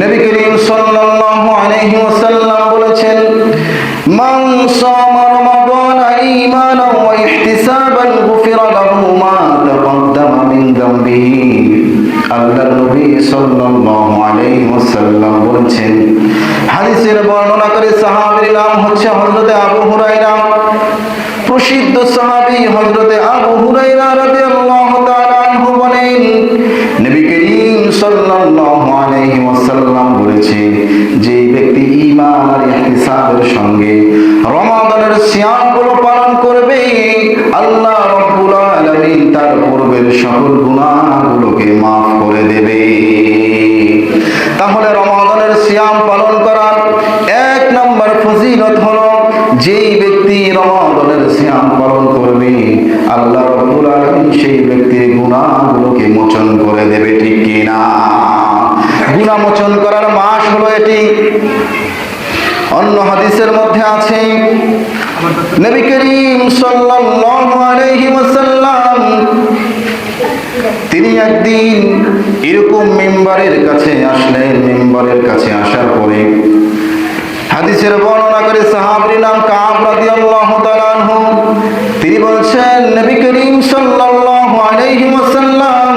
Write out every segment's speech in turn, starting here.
নবী করিম সাল্লাল্লাহু আলাইহি ওয়াসাল্লাম বলেছেন, মান সামা রমাদান ঈমানান ওয়া ইহতিসাবান গুফিরা লাহু মা তাকদ্দামা মিন যামবিহি। আল্লাহর নবী সাল্লাল্লাহু আলাইহি ওয়াসাল্লাম বলেছেন, হাদিসের বর্ণনাকারী সাহাবীর নাম হচ্ছে হযরত আবু হুরায়রা। প্রসিদ্ধ সাহাবী হযরত আবু হুরায়রা রাদিয়াল্লাহু তাআলা আনহু বলেন, নবী করিম সাল্লাল্লাহু আলাইহি ওয়াসাল্লাম বলেছে, যে ব্যক্তি ঈমান আর ইহতিসাবের সঙ্গে রমাদানের সিয়ামগুলো পালন করবে, আল্লাহ রাব্বুল আলামিন তার পূর্বের সকল গুনাহগুলোকে maaf করে দেবে। তাহলে রমাদানের সিয়াম পালন করার এক নম্বর ফজিলত হলো, যেই ব্যক্তি রমাদানের সিয়াম পালন করবে, আল্লাহ রাব্বুল আলামিন সেই ব্যক্তির গুনাহগুলোকে মোচন করে দেবে। ঠিক কি না? গুনাহ মোচন করার মাস হলো এটি। অন্য হাদিসের মধ্যে আছে, নবী করিম সাল্লাল্লাহু আলাইহি ওয়াসাল্লাম তিনি একদিন এরকম মিম্বারের কাছে আসলেন। মিম্বারের কাছে আসার পরে হাদিসের বর্ণনাকারী সাহাবীর নাম কাব রাদিয়াল্লাহু তাআলা আনহু। তিনি বলছেন, নবী করিম সাল্লাল্লাহু আলাইহি ওয়াসাল্লাম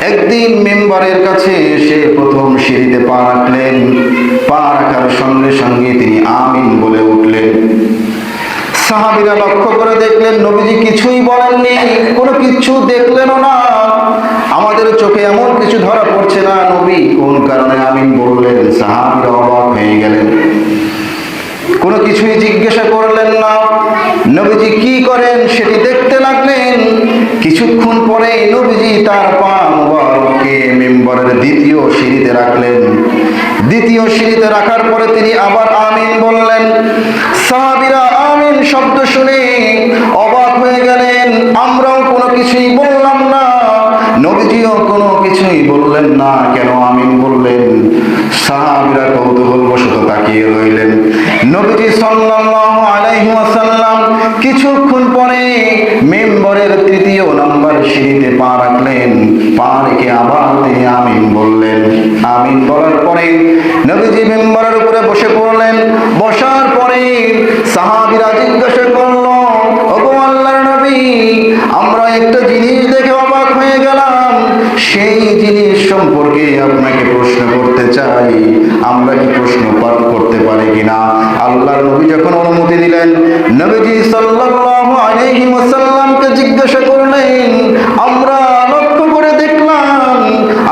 একদিন মিম্বারের কাছে এসে প্রথম সিঁড়িতে পা রাখলেন। পা রাখার সঙ্গে সঙ্গে তিনি আমিন বলে উঠলেন। সাহাবীরা লক্ষ্য করে দেখলেন, নবীজি কিছুই বলেননি, কোনো কিছু দেখলেনও না। আমাদের চোখে এমন কিছু ধরা পড়ছে না, নবী কোন কারণে আমিন বললেন। সাহাবীরা অবাক হয়ে গেলেন, কোনো কিছুই জিজ্ঞাসা করলেন না। নবীজি কি করেন সেটি দেখতে লাগলেন। কিছুক্ষণ পরে নবীজি তার পা মুবারককে মিম্বরের দ্বিতীয় সিঁড়িতে রাখলেন। দ্বিতীয় সিঁড়িতে রাখার পরে তিনি আবার আমিন বললেন। সাহাবীরা আমিন শব্দ শুনে অবাক হয়ে গেলেন। আমরাও কোনো কিছুই বললাম না, নবীজিও কোনো কিছুই বললেন না, কেন আমিন বললেন? সাহাবীরা কৌতূহলবশত তাকিয়ে রইলেন। নবীজি সাল্লাল্লাহু আলাইহি ওয়াসাল্লাম কিছুক্ষণ পরে মিম্বরের তৃতীয় নম্বর সিঁড়িতে পা রাখলেন। পা রেখে আবার তিনি আমিন বললেন। আমিন বলার পরে নবীজি মিম্বরের উপরে বসে পড়লেন। বসার পরে সাহাবীরা জিজ্ঞাসা করল, ওগো আল্লাহর নবী, আমরা একটা জিনিস দেখে অবাক হয়ে গেলাম, সেই জিনিস সম্পর্কে আপনাকে প্রশ্ন করতে চাই। আমরা কি প্রশ্ন করতে পারি কিনা? আল্লাহর নবী যখন অনুমতি দিলেন, নবীজি সাল্লাল্লাহু আলাইহি ওয়াসাল্লামকে জিজ্ঞাসা করলেন, আমরা লক্ষ্য করে দেখলাম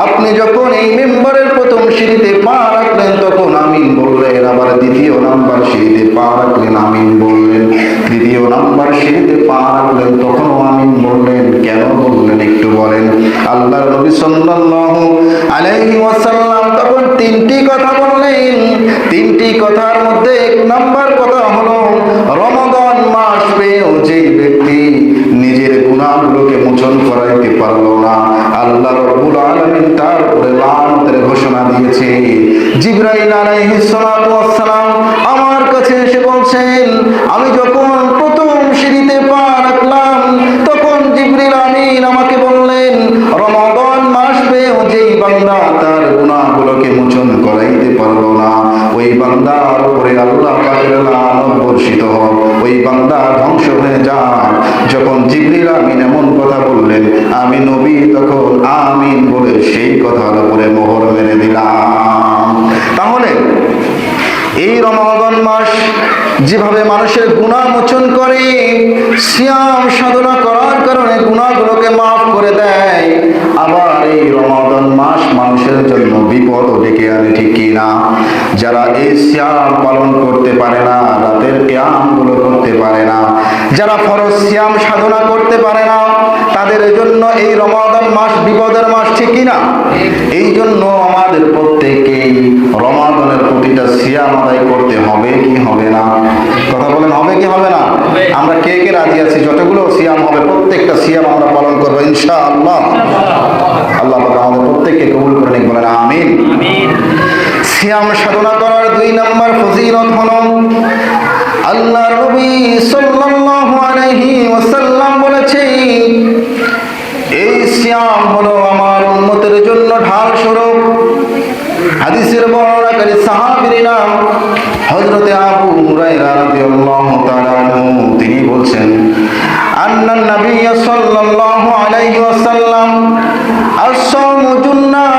আপনি যখন এই মিম্বরের প্রথম সিঁড়িতে পা রাখলেন তখন আমিন বললেন, আবার দ্বিতীয় নাম্বার সিঁড়িতে পা রাখলেন আমিন বললেন, তৃতীয় নাম্বার সিঁড়িতে পা রাখলেন তখনও আমিন বললেন। কেন বললেন একটু বলেন? আল্লাহর নবী সাল্লাল্লাহু আলাইহি ওয়াসাল্লাম তখন তিনটি কথা বললেন। তিনটি কথার মধ্যে এক নাম্বার কথা হলো, রমাদান মাস পেয়েও যে ব্যক্তি নিজের গুনাহগুলোকে মোচন করাইতে পারলো না, আল্লাহ রাব্বুল আলামিন তার উপরে লানতের ঘোষণা দিয়েছে। জিবরাইল আলাইহিস সালাতু ওয়াস সালাম আমার কাছে এসে বলছেন, আমি যখন প্রথম সিঁড়িতে পা রাখলাম তখন জিবরিল আমিন আমাকে বললেন, রমাদান মাস পেয়েও যেই বান্দা তার গুনাহগুলোকে মোচন করাইতে পারলো না, ওই বান্দার উপরে আল্লাহ পাকের লানত বর্ষিত হোক, ওই বান্দা ধ্বংস হয়ে যাক। যখন জিবরিল আমিন এমন কথা বললেন, আমি নবী তখন আমিন বলে সেই কথার উপরে মোহর মেরে দিলাম। তাহলে এই রমাদান মাস যেভাবে মানুষের গুনাহ মোচন করে, সিয়াম সাধনা করার কারণে গুনাহগুলোকে মাফ করে দেয়, আবার এই রমাদান মাস মানুষের জন্য বিপদ ডেকে আনে। ঠিক কি না? যারা এই সিয়াম পালন করতে পারে না, রাতের কিয়ামগুলো করতে পারে না, যারা ফরজ সিয়াম সাধনা করতে পারে না, তাদের জন্য এই রমাদান মাস বিপদের মাস। ঠিক কি না? এই জন্য আমাদের প্রত্যেককেই রমাদানের প্রতিটা সিয়াম আদায় করতে হবে কি হবে না? কথা বলেন, হবে কি হবে না? আমরা কে কে রাজি আছি যতগুলো সিয়াম হবে প্রত্যেকটা সিয়াম আমরা পালন করবো ইনশাআল্লাহ। আল্লাহ পাক আমাদের প্রত্যেককে কবুল করে নিক, বলেন আমিন। সিয়াম সাধনা করার দুই নম্বর ফজিলত হলো, আল্লাহর নবী সাল্লাল্লাহু আলাইহি ওয়াসাল্লাম বলেছেন, এই সিয়াম হলো আমার উম্মতের জন্য ঢাল স্বরূপ। হাদিসের বর্ণনাকারী সাহাবীর নাম হযরতে আবু হুরায়রা রাদিয়াল্লাহু তাআলা আনহু, তিনি বলছেন আন্নান নবী সাল্লাল্লাহু আলাইহি ওয়াসাল্লাম আস-সাওমু জুন্নাহ,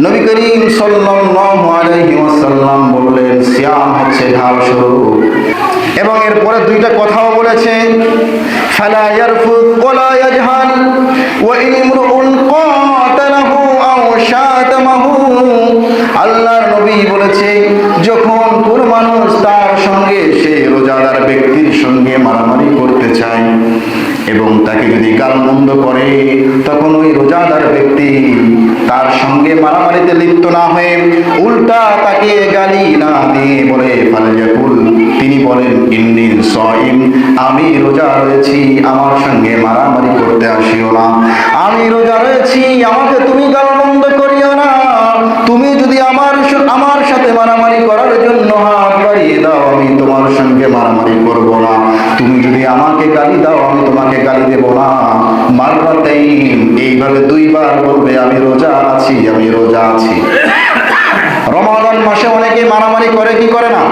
নবী করিম সাল্লাল্লাহু আলাইহি ওয়াসাল্লাম বললেন সিয়াম হচ্ছে ঢাল স্বরূপ। এবং এরপরে দুইটা কথাও বলেছেন ফালা ইয়ারফুদ ওয়ালা ইয়াজহাল ওয়া ইন ইমরুন কাতালাহু আও শাতামাহু। আল্লাহর নবী বলেছে যখন কোন মানুষ তার সঙ্গে সে রোজাদার ব্যক্তির সঙ্গে মারামারি করতে চায় এবং তাকে যদি গালমন্দ করে, তখন ওই রোজাদার ব্যক্তি তার সঙ্গে মারামারিতে লিপ্ত না হয়ে উল্টা তাকে গালি না দিয়ে বলে ফালিয়াকুল, তিনি বলেন ইন্নী সাইম, আমি রোজা রয়েছি, আমার সঙ্গে মারামারি করতে আসিও না। আমি রোজা রয়েছি, আমাকে তুমি গালমন্দ করিও না। তুমি যদি আমার সাথে মারামারি করার জন্য হাত বাড়িয়ে দাও, আমি তোমার সঙ্গে মারামারি করব না। তুমি যদি আমাকে গালি দাও, আমি তোমাকে গালি দেব না। মাররাতাইন, এইভাবে দুইবার বলবে আমি রোজা আছি, আমি রোজা আছি। রমাদান মাসে অনেকে মারামারি করে কি করে না?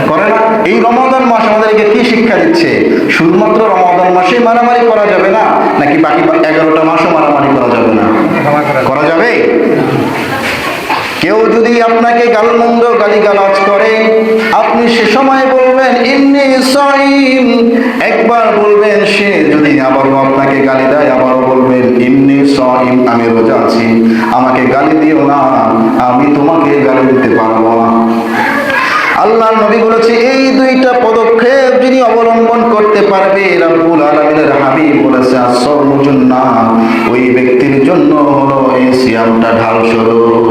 করে না। এই রমাদান মাস আমাদেরকে কি শিক্ষা দিচ্ছে? শুধুমাত্র রমাদান মাসে মারামারি করা যাবে না, নাকি বাকি 11টা মাসও মারামারি করা যাবে না? করা যাবে। কেউ যদি আপনাকে গালমন্দ গালিগালাজ করে, আপনি সে সময় বলবেন ইন্নী সাইম, একবার বলবেন। সে যদি আবারও আপনাকে গালি দেয়, আবারও বলবেন ইন্নী সাইম, আমি রোজা আছি, আমাকে গালি দিও না, আমি তোমাকে গালি দিতে পারবো না। আল্লাহর নবী বলেছে এই দুইটা পদক্ষেপ যিনি অবলম্বন করতে পারবে, রব্বুল আলামিনের হাবিব বলেছে আস-সাওমু জুন্নাহ, ওই ব্যক্তির জন্য হলো এই সিয়ামটা ঢাল স্বরূপ।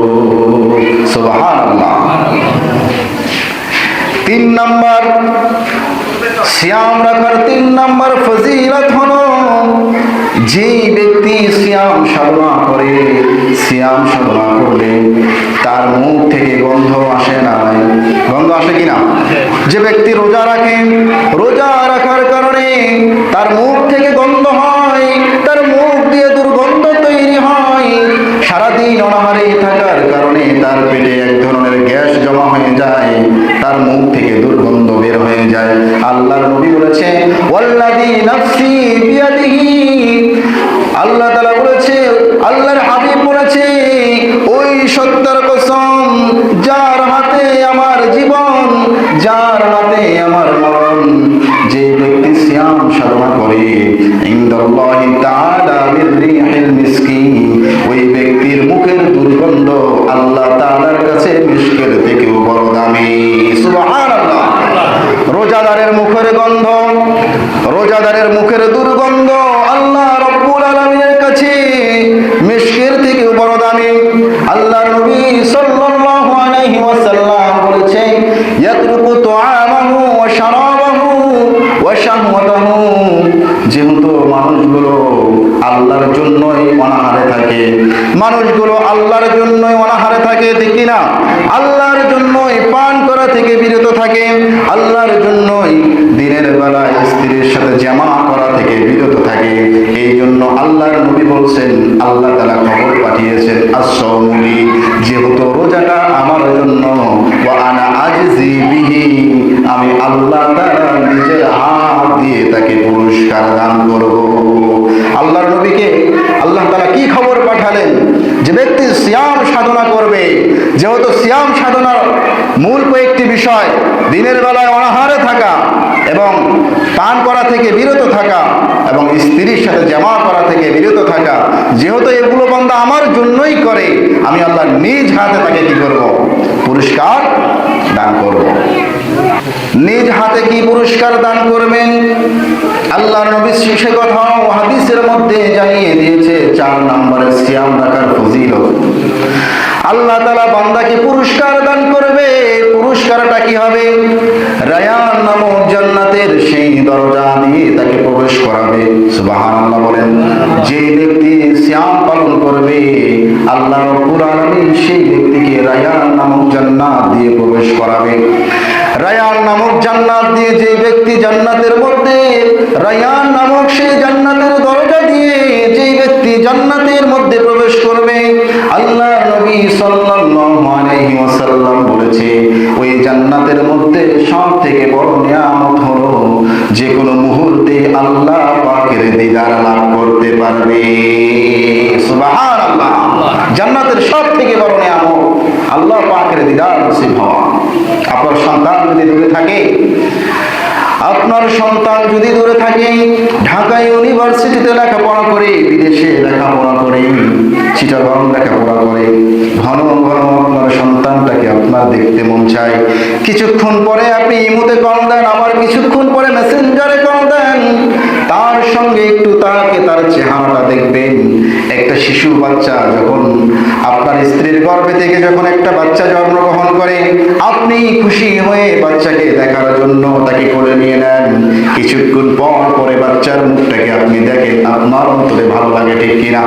সুবহানাল্লাহ। 3 নাম্বার সিয়াম রাখার 3 নাম্বার ফজিলত হলো যে ব্যক্তি সিয়াম সাধনা করে, সিয়াম সাধনা করলে তার মুখ থেকে গন্ধ আসে না। গন্ধ আসে কিনা? যে ব্যক্তি রোজা রাখে, রোজা রাখার কারণে তার মুখ থেকে গন্ধ হয়, তার মুখ দিয়ে দুর্গন্ধ তৈরি হয়। সারাদিন অনাহারে থাকার কারণে তার পেটে এক ধরনের গ্যাস জমা হয়ে যায়, তার মুখ থেকে দুর্গন্ধ বের হয়ে যায়। আল্লাহর নবী বলেছে ওয়াল্লাযী নাফসি বিয়াদিহি, আল্লাহ তাআলা বলেছে, আল্লাহর হাবিব বলেছে ওই সত্যের কসম যার হাতে আমার জীবন, যার হাতে আমার মরণ, যে ব্যক্তি সিয়াম সাধনা করে ইনদাল্লাহি তাআলা মিররিহিল মিসকি, ওই ব্যক্তির মুখের দুর্গন্ধ আল্লাহ তাআলার কাছে মিশকের থেকেও বড় দামি। সুবহানাল্লাহ। রোজাদারের মুখের গন্ধ, রোজাদারের মুখের দুর্গন্ধ আল্লাহ রব্বুল আলামিনের কাছে মিশকের থেকেও বড় দামি। আল্লাহর নবী সাল্লাল্লাহু আলাইহি ওয়াসাল্লাম বলেছেন ইয়াতরুকু তুআমাহু ওয়া শারাবাহু ওয়া শাহওয়াতাহু, যেহেতু মানুষগুলো আল্লাহর জন্যই অনাহারে থাকে, মানুষগুলো আল্লাহর জন্যই অনাহারে থাকে, ঠিক কিনা? আল্লাহর জন্যই পান করা থেকে বিরত থাকে, আল্লাহর জন্যই দিনের বেলায় স্ত্রীর সাথে জামা করা থেকে বিরত থাকে। এই জন্য আল্লাহর নবী বলছেন, আল্লাহ তাআলা খবর পাঠিয়েছেন আস-সাওমু লি, যেহেতু রোজাটা আমার জন্য, ওয়া আনা আজজি বিহি, আমি আল্লাহ তাআলা নিজের হাত দিয়ে তাকে পুরস্কার দান করব। আল্লাহর নবীকে আল্লাহ তাআলা কি খবর পাঠালেন? যে ব্যক্তি সিয়াম সাধনা করবে, যেহেতু সিয়াম সাধনার মূল কয়েকটি বিষয়, দিনের বেলায় অনাহারে থাকা এবং পান করা থেকে বিরত থাকা এবং স্ত্রীর সাথে জামা করা থেকে বিরত থাকা, যেহেতু এগুলো বান্দা আমার জন্যই করে, আমি আল্লাহ নিজ হাতে তাকে কি করব? পুরস্কার দান করব। নিজ হাতে কি পুরস্কার দান করবেন? আল্লাহর নবী সে কথাও হাদিসের মধ্যে জানিয়ে দিয়েছে। 4 নম্বরে সিয়াম রাখার ফজিলত, আল্লাহ তাআলা বান্দাকে পুরস্কার দান করবে। পুরস্কারটা কি হবে? রায়ান নামক জান্নাতের সেই দরজা দিয়ে তাকে প্রবেশ করাবে। সুবহানাল্লাহ বলেন। যে ব্যক্তি সিয়াম পালন করবে, আল্লাহ রাব্বুল আলামিন সেই ব্যক্তিকে রায়ান নামক জান্নাত দিয়ে প্রবেশ করাবে। রায়ান নামক জান্নাত দিয়ে যে ব্যক্তি জান্নাতের মধ্যে, রায়ান নামক সেই জান্নাতের দরজা দিয়ে যে ব্যক্তি জান্নাতের মধ্যে প্রবেশ করবে, আল্লাহর নবী সাল্লাল্লাহু আলাইহি জান্নাতের মধ্যে সব থেকে বড় নিয়ামত হলো যে কোনো মুহূর্তে আল্লাহ পাকের দিদার লাভ করতে পারবে। সুবহানাল্লাহ। জান্নাতের সব থেকে বড় নিয়ামত আল্লাহ পাকের দিদার নসিব হওয়া। আপনার সন্তান যদি দূরে থাকে, ঢাকা ইউনিভার্সিটিতে লেখাপড়া করে, বিদেশে লেখাপড়া করে, চিটাগং লেখাপড়া করে, ঘন ঘন আপনার সন্তানটাকে আপনার দেখতে মন চায়। কিছুক্ষণ পরে আপনি ইমোতে কল দেন, আবার কিছুক্ষণ পরে মেসেঞ্জারে কল দেন, তার সঙ্গে একটু তাকে তার চেহারাটা দেখবেন। একটা শিশু বাচ্চা যখন আপনার স্ত্রীর গর্ভে থেকে যখন একটা বাচ্চা জন্মগ্রহণ করে, আপনি খুশি হয়ে বাচ্চাকে দেখার জন্য তাকে কোলে নিয়ে নেন। কিছুক্ষণ পরে বাচ্চার মুখটাকে আপনি দেখেন, আপনার অন্তরে ভালো লাগে, ঠিক কিনা?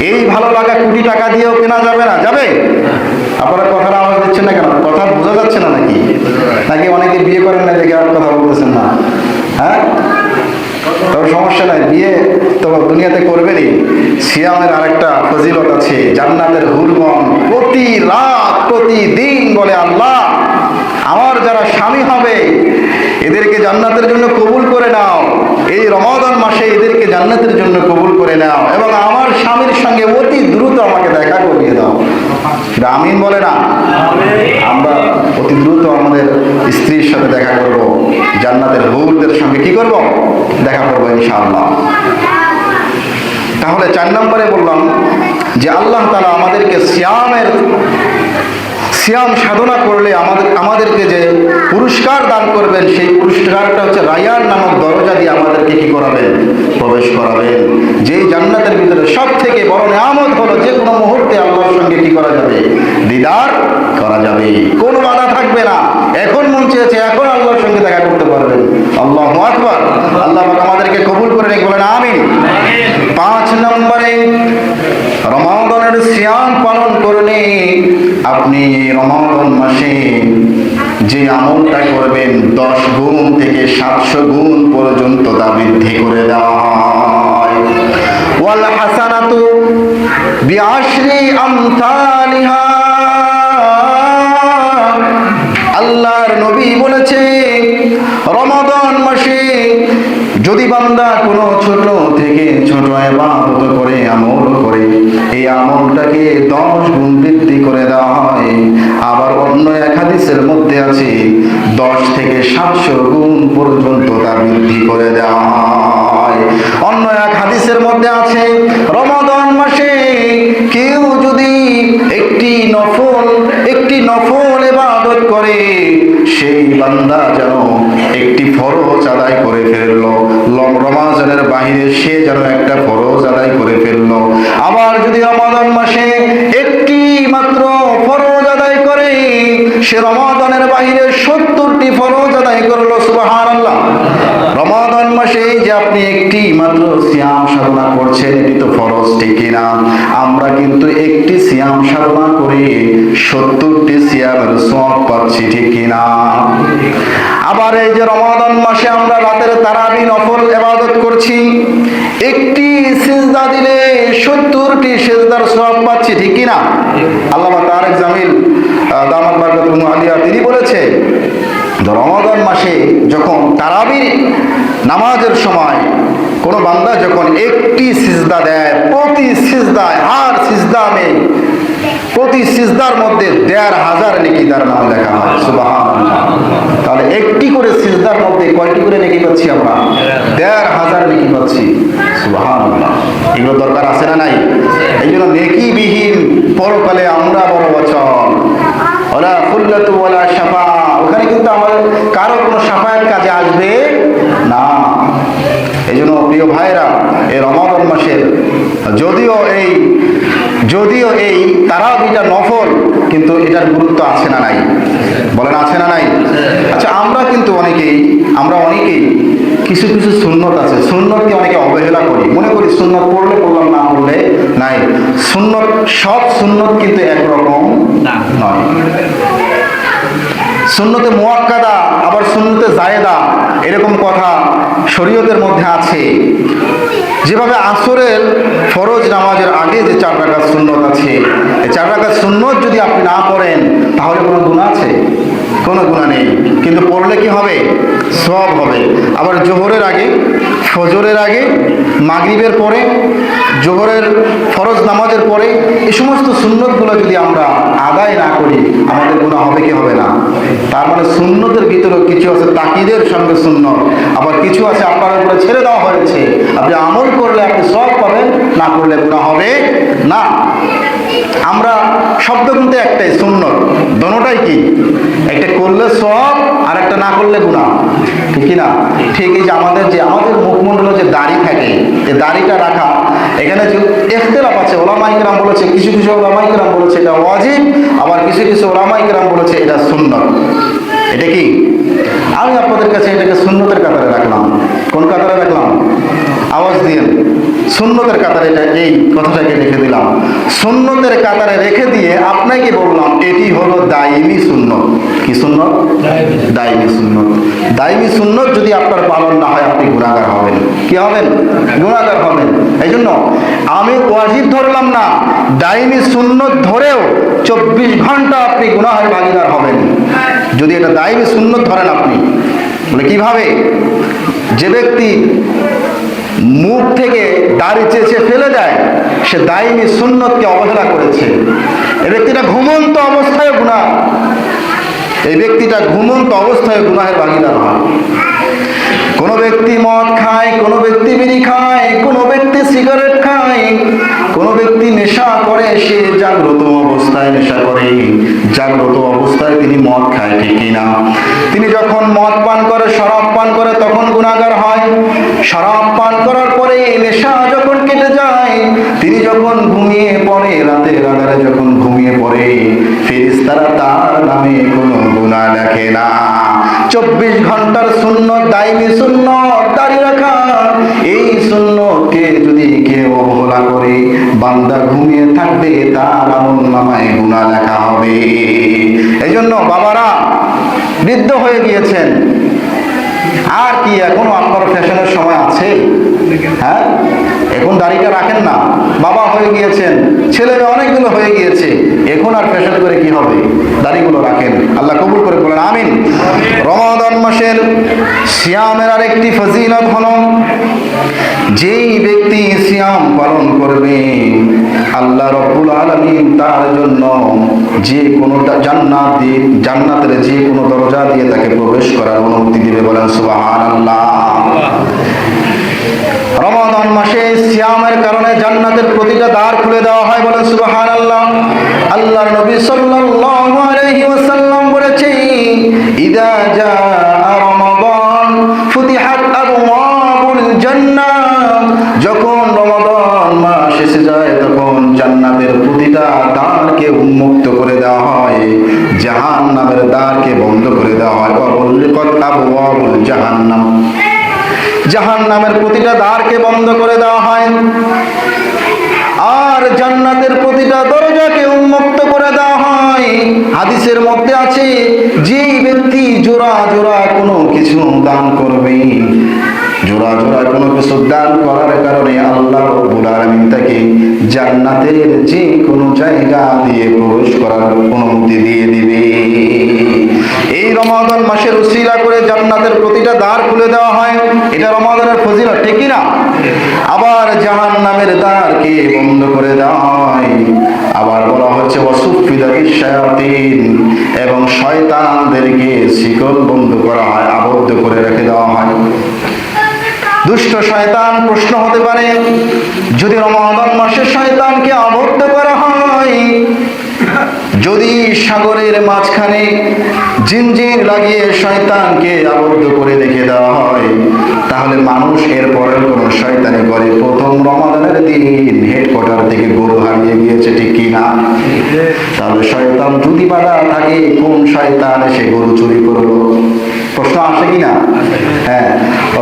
এই ভালো লাগা কোটি টাকা দিয়েও কেনা যাবে না, যাবে? আপনারা কথাটা আওয়াজ দিচ্ছেন না কেন? কথা বোঝা যাচ্ছে না নাকি? নাকি অনেকে বিয়ে করেন না দেখে আর কথা বলতেছেন না? হ্যাঁ, তবে সমস্যা নাই, বিয়ে তো দুনিয়াতে করবেনই। সিয়ামের আরেকটা ফজিলত আছে। জান্নাতের হুরগণ প্রতি রাত প্রতিদিন বলে, আল্লাহ আমার যারা স্বামী হবে এদেরকে জান্নাতের জন্য কবুল করে নাও, এই রমাদান মাসে এদেরকে জান্নাতের জন্য কবুল করে নাও, এবং আমার স্বামীর সঙ্গে অতি দ্রুত আমাকে দেখা করিয়ে দাও। আমিন বলে না? আমরা অতি দ্রুত আমাদের স্ত্রীর সাথে দেখা করব, জান্নাতের হুরদের সঙ্গে কি করব? দেখা করবো ইনশাআল্লাহ। তাহলে 4 নম্বরে বললাম যে আল্লাহ তাআলা আমাদেরকে সিয়াম সাধনা করলে আমাদেরকে যে পুরস্কার দান করবেন, সেই পুরস্কারটা হচ্ছে রায়ান নামক দরজা দিয়ে আমাদেরকে কি করাবেন? প্রবেশ করাবেন। যেই জান্নাতের ভিতরে সব থেকে বড় নিয়ামত হলো যে কোনো মুহূর্তে আল্লাহর সঙ্গে কি করা যাবে? দিদার করা যাবে, কোনো বাধা থাকবে না। এখন মন চেয়েছে এখন আল্লাহর সঙ্গে দেখা করতে পারবেন। আল্লাহু আকবার। আল্লাহ আমাদেরকে কবুল করে নিক, বলেন আমিন। 5 নম্বরে রমাদানের সিয়াম পালন করলে আপনি রমাদান মাসে যে আমলটা করবেন 10 গুণ থেকে 700 গুণ পর্যন্ত তা বৃদ্ধি করে দেওয়া হয়। ওয়াল হাসানাতু বিআশরি আমসালিহা। আল্লাহর নবী বলেছে, রমাদান মাসে যদি বান্দা কোনো ছোট থেকে ছোট ইবাদত করে, আমল করে, এই আমলটাকে 10 গুণ বৃদ্ধি করে দেওয়া হয়। আবার অন্য এক হাদিসের মধ্যে আছে 10 থেকে 700 গুণ পর্যন্ত তা বৃদ্ধি করে দেওয়া হয়। অন্য এক হাদিসের মধ্যে আছে রমাদান মাসে কেউ যদি একটি নফল ইবাদত করে, সেই বান্দা যেন একটি ফরজ আদায় করে ফেললো। রমাদানের বাহিরে সে যেন একটা ফরজ আদায় করে ফেললো। আবার যদি রমাদান মাসে একটি মাত্র ফরজ আদায় করে, সে রমাদানের বাহিরে 70টি ফরজ আদায় করলো। সুবহানাল্লাহ। রমাদান মাসে যে আপনি একটি মাত্র সিয়াম সাধনা করছেন, এটি তো ফরজ, ঠিক কিনা? আমরা কিন্তু একটি সিয়াম সাধনা করে 70টি সিয়ামের সওয়াব পাচ্ছি, ঠিক কিনা? আবার এই যে রমাদান মাসে আমরা রাতের তারাবি নফল ইবাদত করছি, একটি সিজদা দিলে 70টি সিজদার সওয়াব পাচ্ছি, ঠিক কিনা? আল্লামা তারেক জামিল দামাত বারকাতুহু আলিয়া তিনি বলেছে, রমাদান মাসে যখন তারাবি নামাজের সময় কোন বান্দা যখন একটি সিজদা দেয়, প্রতি সিজদায় আর সিজদা নেই, প্রতি সিজদার মধ্যে 1500 নেকি তার নাম লেখা হয়। সুবহানাল্লাহ। তাহলে একটি করে সিজদার মধ্যে কয়টি করে নেকি পাচ্ছি আমরা? 1500 নেকি পাচ্ছি। সুবহানাল্লাহ। এগুলো দরকার আছে না নাই? এই জন্য নেকিবিহীন পরকালে আমরা বড় অচল। ওয়ালা খুল্লাতু ওয়ালা শাফা, ওখানে কিন্তু আমাদের কারো কোনো শাফায়াত কাজে আসবে না। এই জন্য প্রিয় ভাইরা, এই রমাদান মাসের যদিও এই তারাবিটা নফল, কিন্তু এটার গুরুত্ব আছে না নাই? বলেন আছে না নাই? আচ্ছা, আমরা অনেকেই কিছু সুন্নত আছে, সুন্নতকে অনেকে অবহেলা করি, মনে করি সুন্নত পড়লে পড়লাম, না পড়লে নাই। সব সুন্নত কিন্তু একরকম নয়। সুন্নতে মুআক্কাদা আবার সুন্নতে জায়েদা, এরকম কথা শরীয়তের মধ্যে আছে। যেভাবে আসরের ফরজ নামাজের আগে যে 4 রাকাত সুন্নত আছে, এই 4 রাকাত সুন্নত যদি আপনি না পড়েন তাহলে কোনো গুনাহ আছে? কোনো গুনাহ নেই, কিন্তু পড়লে কি হবে? সওয়াব হবে। আবার জোহরের আগে, ফজরের আগে, মাগরিবের পরে, জোহরের ফরজ নামাজের পরে এই সমস্ত সুন্নতগুলো যদি আমরা আদায় না করি আমাদের গুনাহ হবে কি হবে না? তার মানে সুন্নতের ভিতরেও কিছু আছে তাকিদের সঙ্গে সুন্নত, আবার কিছু আছে আপনার উপরে ছেড়ে দেওয়া হয়েছে, আপনি আমল করলে আপনি সওয়াব পাবেন, না করলে গুনাহ হবে না। আমরা শব্দ কিন্তু একটাই, সুন্নত, দোনোটাই কি? একটা করলে সওয়াব আর একটা না করলে গুনাহ, ঠিক কি না? ঠিক এই যে আমাদের মুখমণ্ডলে যে দাড়ি থাকে, এই দাড়িটা রাখা, এখানে যে ইখতিলাফ আছে, ওলামায়ে কেরাম বলেছে, কিছু কিছু ওলামায়ে কেরাম বলেছে এটা ওয়াজিব, আবার কিছু কিছু ওলামায়ে কেরাম বলেছে এটা সুন্নত। এটা কি? আমি আপনাদের কাছে এটাকে সুন্নতের কাতারে রাখলাম। কোন কাতারে রাখলাম? আওয়াজ দিন। সুন্নতের কাতারে এটা, এই কথাটাকে রেখে দিলাম। সুন্নতের কাতারে রেখে দিয়ে আপনাকে বললাম এটি হলো দায়মি সুন্নত। কি সুন্নত? দায়মি সুন্নত। দায়মি সুন্নত যদি আপনার পালন না হয় আপনি গুনাহগার হবেন। কি হবেন? গুনাহগার হবেন। এই জন্য আমি ওয়াজিব ধরলাম না, দায়মি সুন্নত ধরেও 24 ঘন্টা আপনি গুনাহের ভাগীদার হবেন যদি এটা দায়মি সুন্নত ধরেন আপনি। বলে কিভাবে? যে ব্যক্তি মুখ থেকে দাড়ি চেঁচে ফেলে দেয় সে দায়মি সুন্নতকে অবহেলা করেছে। এই ব্যক্তিটা ঘুমন্ত অবস্থায় গুনাহ, এই ব্যক্তিটা ঘুমন্ত অবস্থায় গুনাহের ভাগীদার হয়। কোনো ব্যক্তি মদ খায়, কোনো ব্যক্তি বিড়ি খায়, কোনো ব্যক্তি সিগারেট খায়, কোনো ব্যক্তি নেশা করে, সে জাগ্রত অবস্থায় নেশা করে, জাগ্রত অবস্থায় তিনি মদ খায়, ঠিক কিনা? তিনি যখন মদ পান করে, শরাব পান করে তখন গুনাহগার হয়। শরাব পান করার পরে নেশা যখন কেটে যায়, তিনি যখন ঘুমিয়ে পড়ে, রাতের আধারে যখন ঘুমিয়ে পড়ে, ফেরেশতারা তার নামে কোনো গুনাহ লেখে না। 24 ঘন্টার সুন্নত, দায়মি সুন্নত দাড়ি রাখা, এই সুন্নতকে যদি কেউ অবহেলা করে বান্দা ঘুমিয়ে থাকবে, তার আমলনামায় গুনাহ লেখা হবে। এই জন্য বাবারা বৃদ্ধ হয়ে গিয়েছেন, আর কি এখনো আপনার ফ্যাশনের সময় আছে? হ্যাঁ, এখন দাড়িটা রাখেন না। বাবা হয়ে গিয়েছেন, ছেলে মেয়ে অনেকগুলো হয়ে গিয়েছে, এখন আর ফ্যাশন করে কি হবে? দাড়িগুলো রাখেন। আল্লাহ কবুল করে বলেন আমিন। রমাদান মাসের সিয়ামের আরেকটি ফজিলত হলো, যেই ব্যক্তি সিয়াম পালন করবে আল্লাহ রাব্বুল আলামিন তার জন্য যে কোনো জান্নাতের যে কোনো দরজা দিয়ে তাকে প্রবেশ করার অনুমতি দিবে। বলেন সুবহানাল্লাহ। রমাদান মাসে সিয়ামের কারণে জান্নাতের প্রতিটা দ্বার খুলে দেওয়া হয়। বলেন সুবহানাল্লাহ। আল্লাহর নবী সাল্লাল্লাহু আলাইহি ওয়াসাল্লাম বলেছেন, ইদা জাআ রমাদান ফুতিহাত আবওয়াবুল জান্নাহ, যখন রমাদান মাস এসে যায় তখন জান্নাতের প্রতিটা দ্বারকে উন্মুক্ত করে দেওয়া হয়, জাহান্নামের দ্বারকে বন্ধ করে দেওয়া হয়। ওয়াগুলিকাত আবওয়াবুল জাহান্নাম, জাহান্নামের প্রতিটা দ্বারকে বন্ধ করে দেওয়া হয়, আর জান্নাতের প্রতিটা দরজাকে উন্মুক্ত করে দেওয়া হয়। হাদিসের মধ্যে আছে, যেই ব্যক্তি জোড়া জোড়া কোনো কিছু দান করবে, জোড়া জোড়া কোনো কিছু দান করার কারণে আল্লাহ রাব্বুল আলামিন তাকে জান্নাতের যে কোনো জায়গা দিয়ে প্রবেশ করার অনুমতি দিয়ে দিবে। এই রমাদান মাসের উসিলা করে জান্নাতের প্রতিটা দ্বার খুলে দেওয়া হয়, এটা রমাদানের ফজিলত, ঠিক কি না? আবার জাহান্নামের দ্বারকে বন্ধ করে দেওয়া হয়। আবার বলা হচ্ছে ওয়াসুফিদাতিশ শায়াতিন, এবং শয়তানদেরকে শিকল বন্ধ করা হয়, আবদ্ধ করে রেখে দেওয়া হয়। দুষ্ট শয়তান, প্রশ্ন হতে পারে, যদি রমাদান মাসে শয়তানকে আবদ্ধ করা হয়, যদি সাগরের মাঝখানে জিনজির লাগিয়ে শয়তানকে আবদ্ধ করে রেখে দেওয়া হয়, তাহলে মানুষ এর পরের কোন শয়তানি করে? প্রথম রমাদানের দিন হেডকোয়ার্টার থেকে গরু হারিয়ে গিয়েছে, ঠিক কি না? তাহলে শয়তান যদি বাধা থাকে, কোন শয়তান এসে গরু চুরি করলো? প্রশ্ন আসে কিনা? হ্যাঁ,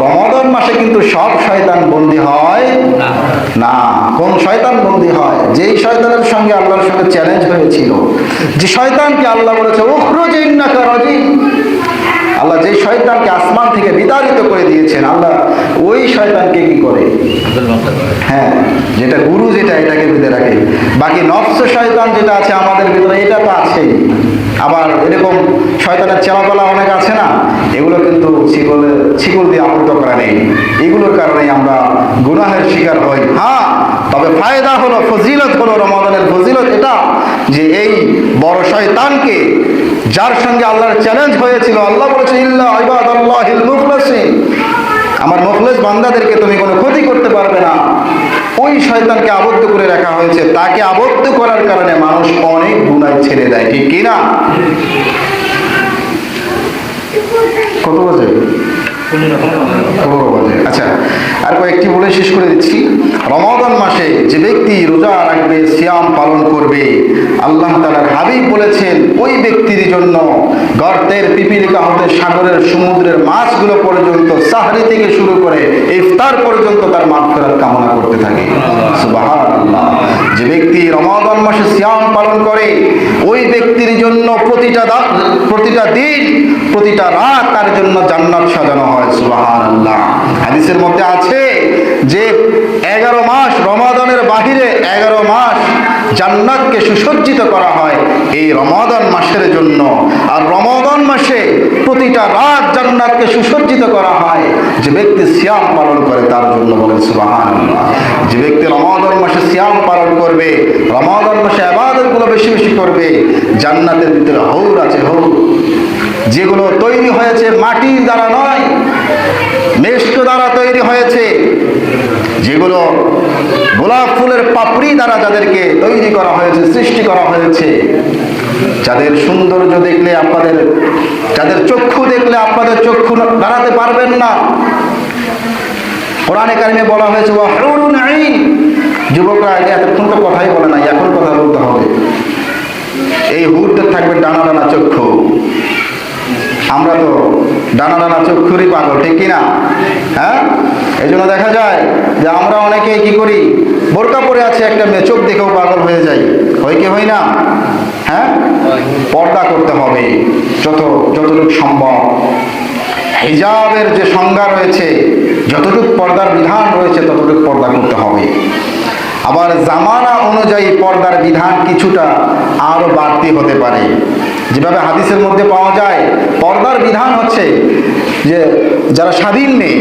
রমাদান মাসে কিন্তু সব শয়তান বন্দী হয় না। কোন শয়তান বন্দী হয়? যেই শয়তানের সঙ্গে আল্লাহর সঙ্গে চ্যালেঞ্জ হয়েছিল, যে শয়তানকে আল্লাহ বলেছে উখরুজ ইন্নাকা রাজিম, আল্লাহ যে শয়তানকে আসমান থেকে বিতাড়িত করে দিয়েছেন, আল্লাহ ওই শয়তানকে কি করে? হ্যাঁ, যেটা গুরু, যেটা এটাকে বেঁধে রাখে। বাকি নফস শয়তান যেটা আছে আমাদের ভিতরে, এটা তো আছেই। আবার এরকম শয়তানের চেলাপালা অনেক আছে না, এগুলো কিন্তু শিকল দিয়ে আবদ্ধ করা নেই। এগুলোর কারণেই আমরা গুনাহের শিকার হই। হ্যাঁ, তবে ফায়দা হলো, ফজিলত হলো, রমাদানের ফজিলত এটা যে এই বড় শয়তানকে, যার সঙ্গে আল্লাহর চ্যালেঞ্জ হয়েছিল, আল্লাহ বলেছে ইল্লা ইবাদাল্লাহিল মুখলাসিন, আমার মুখলেস বান্দাদেরকে তুমি কোনো ক্ষতি করতে পারবে না। ওই শয়তানকে আবদ্ধ করে রাখা হয়েছে। তাকে আবদ্ধ করার কারণে মানুষ অনেক গুনাহ ছেড়ে দেয়, ঠিক কিনা? কত বাজে? আচ্ছা, আর কয়েকটি বলে শেষ করে দিচ্ছি। রমাদান মাসে যে ব্যক্তি রোজা রাখবে, সিয়াম পালন করবে, আল্লাহ তাআলার হাবিব বলেছেন ওই ব্যক্তির জন্য গর্তের পিপিলিকা হতে সাগরের সমুদ্রের মাছগুলো পর্যন্ত, সাহরি থেকে শুরু করে ইফতার পর্যন্ত তার মাগফিরাত কামনা করতে থাকে। সুবহানাল্লাহ। যে ব্যক্তি রমাদান মাসে সিয়াম পালন করে, ওই ব্যক্তির জন্য প্রতিটা দিন, প্রতিটা রাত তার জন্য জান্নাত সাজানো হয়। সুবহানাল্লাহ। হাদিসের মধ্যে আছে যে 11 মাস, রমাদানের বাহিরে 11 মাস জান্নাতকে সুসজ্জিত করা হয় এই রমাদান মাসের জন্য। আর রমাদান মাসে প্রতিটা রাত জান্নাতকে সুসজ্জিত করা হয় যে ব্যক্তি সিয়াম পালন করে তার জন্য। বলেন সুবহানাল্লাহ। যে ব্যক্তি রমাদান মাসে সিয়াম পালন করবে, রমাদান মাসে ইবাদতগুলো বেশি বেশি করবে, জান্নাতের ভিতরে হৌর আছে, হৌর, যেগুলো তৈরি হয়েছে মাটির দ্বারা নয়, মেষ্ট দ্বারা তৈরি হয়েছে, যেগুলো গোলাপ ফুলের পাপড়ি দ্বারা যাদেরকে তৈরি করা হয়েছে, সৃষ্টি করা হয়েছে, যাদের সৌন্দর্য দেখলে আপনাদের, যাদের চক্ষু দেখলে আপনাদের চক্ষু দাঁড়াতে পারবেন না। কোরআনে কারিমে বলা হয়েছে ওয়া হুরুন আইন। যুবকরা এতক্ষণ তো কথাই বলে না, এখন কথা বলতে হবে। এই হুরদের থাকবে ডানা ডানা চক্ষু। আমরা তো ডানা ডানা চক্ষুরই পাগল, ঠিক কিনা? হ্যাঁ, এই জন্য দেখা যায় যে আমরা অনেকেই কি করি, বোরকা পরে আছে একটা মেয়ে, চোখ দেখেও পাগল হয়ে যাই। হয় কি হয় না? হ্যাঁ, পর্দা করতে হবে যতটুকু সম্ভব। হিজাবের যে সংজ্ঞা রয়েছে, যতটুকু পর্দার বিধান রয়েছে ততটুকু পর্দা করতে হবে। আবার জামানা অনুযায়ী পর্দার বিধান কিছুটা আরো বাড়তি হতে পারে। যেভাবে হাদিসের মধ্যে পাওয়া যায়, পর্দার বিধান হচ্ছে যে যারা স্বাধীন নেই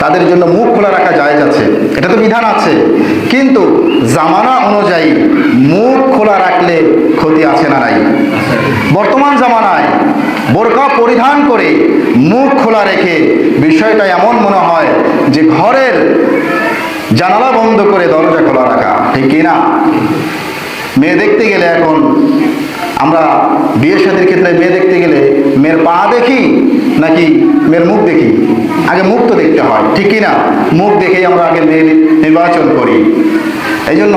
তাদের জন্য মুখ খোলা রাখা জায়েজ আছে, এটা তো বিধান আছে। কিন্তু জামানা অনুযায়ী মুখ খোলা রাখলে ক্ষতি আছে না নাই? বর্তমান জামানায় বোরকা পরিধান করে মুখ খোলা রেখে বিষয়টা এমন মনে হয় যে ঘরের জানালা বন্ধ করে দরজা খোলা রাখা, ঠিক কিনা? মেয়ে দেখতে গেলে এখন আমরা বিয়ে শাদীর ক্ষেত্রে মেয়ে দেখতে গেলে মেয়ের পা দেখি নাকি মেয়ের মুখ দেখি? আগে মুখ তো দেখতে হয়, ঠিক কিনা? মুখ দেখেই আমরা আগে মেয়ে নির্বাচন করি। এই জন্য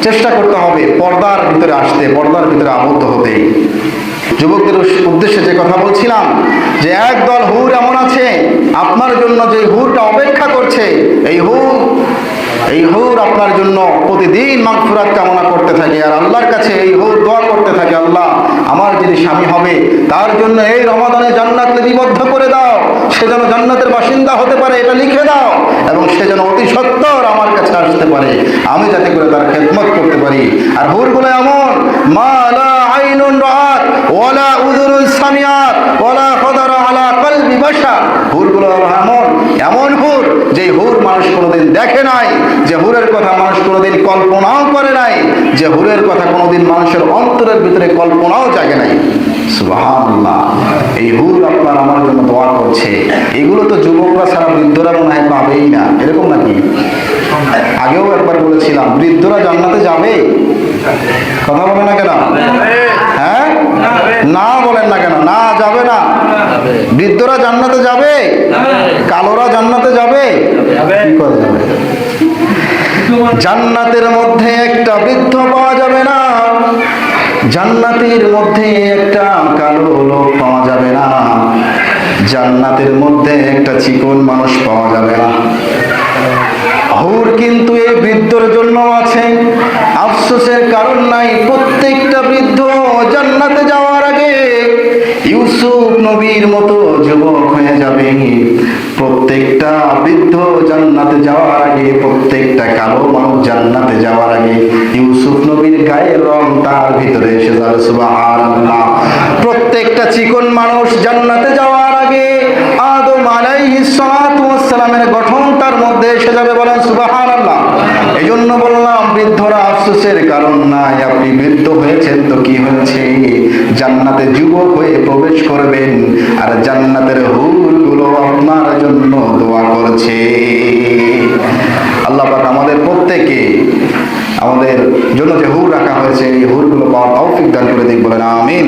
চেষ্টা করতে হবে পর্দার ভিতরে আসতে, পর্দার ভিতরে আবদ্ধ হতে। যুবকদের উদ্দেশ্যে যে কথা বলছিলাম যে একদল হুর এমন আছে আপনার জন্য, যে হুরটা অপেক্ষা করছে, এই হুর আপনার জন্য প্রতিদিন মাগফিরাত কামনা করতে থাকে আর আল্লাহর কাছে এই হুর দোয়া করতে থাকে, আল্লাহ আমার যিনি স্বামী হবে তার জন্য এই রমাদানে জান্নাত লিপিবদ্ধ করে দাও, সে যেন জান্নাতের বাসিন্দা হতে পারে এটা লিখে দাও, এবং সে যেন অতি সত্বর আমার কাছে আসতে পারে, আমি যাতে করে তার খেদমত করতে পারি। আর হুরগুলো এমন, মা লা আইনুন রাআত ওয়ালা উযুনুন সামিআত ওয়ালা খাদারা আলা কলবি বাশার। হুরগুলো এমন হুর, যে হুর মানুষ কোনোদিন দেখে নাই, যে হুরের কথা মানুষ কোনোদিন কল্পনাও করে নাই, যে হুরের কথা কোনোদিন মানুষের অন্তরের ভিতরে কল্পনাও জাগে নাই। সুবহানাল্লাহ। এই হুর আপনার আমার জন্য দোয়া করছে। এগুলো তো যুবকরা ছাড়া বৃদ্ধরা মনে হয় পাবেই না, এরকম নাকি? আগেও একবার বলেছিলাম, বৃদ্ধরা জান্নাতে যাবে? কথা বলে না কেন? হ্যাঁ, না বলেন না কেন? না, যাবে না। বৃদ্ধরা জান্নাতে যাবে? কালোরা জান্নাতে যাবে? কি করে যাবে? জান্নাতের মধ্যে একটা বৃদ্ধ পাওয়া যাবে না, জান্নাতের মধ্যে একটা কালো লোক পাওয়া যাবে না, জান্নাতের মধ্যে একটা চিকন মানুষ পাওয়া যাবে না। হুর কিন্তু এই বৃদ্ধর জন্য আছে। আফসোসের কারণ নাই, প্রত্যেকটা বৃদ্ধ জান্নাতে যাওয়ার আগে ইউসুফ নবীর মতো যুবক হয়ে যাবে। প্রত্যেকটা বৃদ্ধ জান্নাতে যাওয়ার আগে, প্রত্যেকটা কালো মানুষ জান্নাতে যাওয়ার আগে ইউসুফ নবীর গায়ের রং তার ভিতরে এসে যাবে। সুবহানাল্লাহ। প্রত্যেকটা একটা চিকন মানুষ জান্নাতে যাওয়ার আগে আদম আলাইহিস সালাতু ওয়াস সালামের গঠন তার মধ্যে এসে যাবে, বলেন সুবহানাল্লাহ। এই জন্য বললাম বৃদ্ধরা আফসোসের কারণ নাই, আপনি বৃদ্ধ হয়েছেন তো কি হয়েছে, জান্নাতে যুবক হয়ে প্রবেশ করবেন, আর জান্নাতের হুরগুলো আপনার জন্য দোয়া করছে। আল্লাহ পাক আমাদের প্রত্যেককে আমাদের জন্য যে হুর রাখা হয়েছে এই হুরগুলো পাওয়ার তৌফিক দান করে দিক, বলেন আমিন।